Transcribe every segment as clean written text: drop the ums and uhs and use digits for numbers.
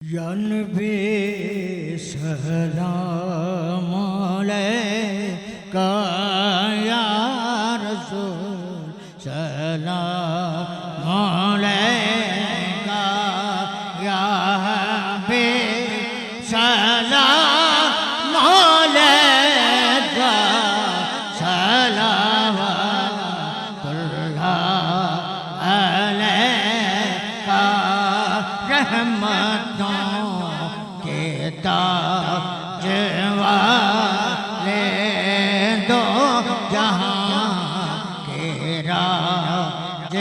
یا نبی سلام علیکہ یا رسول سلام علیکہ یا حبیب سلام علیکہ صلوات اللہ علیکہ رحمتوں کے تاج والے دو جہاں کے راج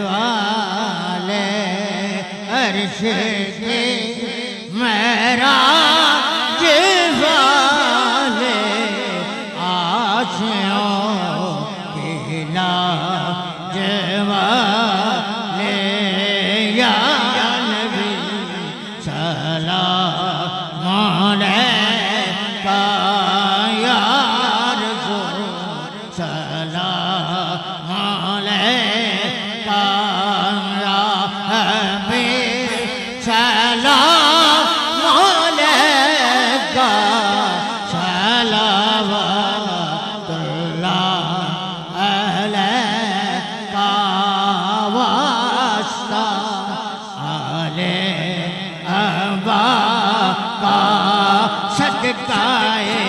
والے عرش کے معراج والے عاشقوں کے لاج والے یا نبی سلام علیکہ یا رسول سلام علیکہ یا حبیب سلام علیکہ صلوات اللہ علیکہ واسطہ ابا کا صدقائے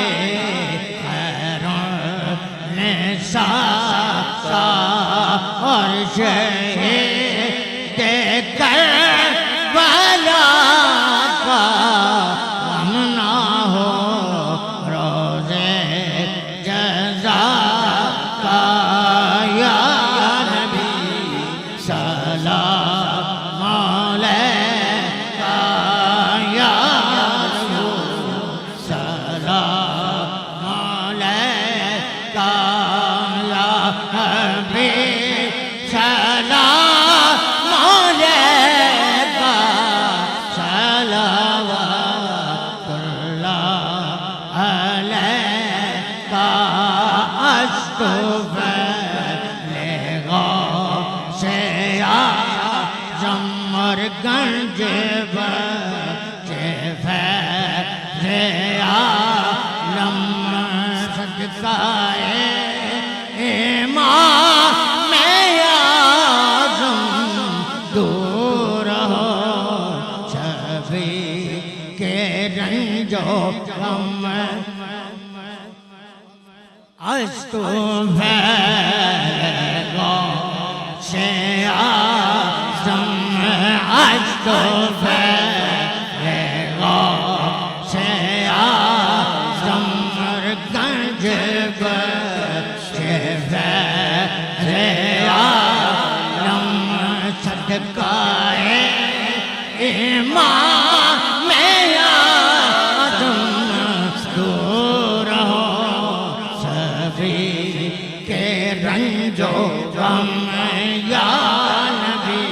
خیرالنساء اور شہید کربلا کا غم نہ ہو روزے جزا کا یا نبی سلام علیکہ یا رسول سلام علیکہ یا حبیب سلام علیکہ صلوات اللہ علیکہ زمر گنج بچے فیض عالم صدقائے امام اعظم دور ہو شفیع کے رنج و غم از تو سے اعظم از تو سے اعظم گنج بچے فیض عالم صدقائے امام اعظم دور ہو شفیع کے رنج و غم یا نبی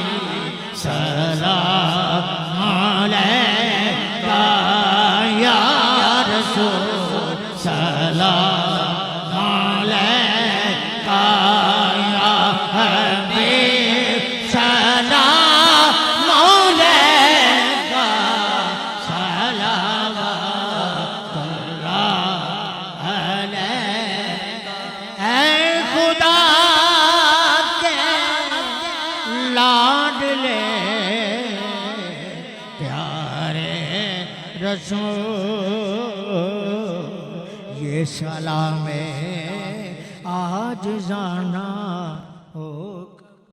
سلام علیکہ یا رسول سلام علیکہ یا حبیب سلام علیکہ صلوات اللہ علیکہ اے خدا کے لاڈلے پیارے رسول یہ سلام عاجزانہ ہو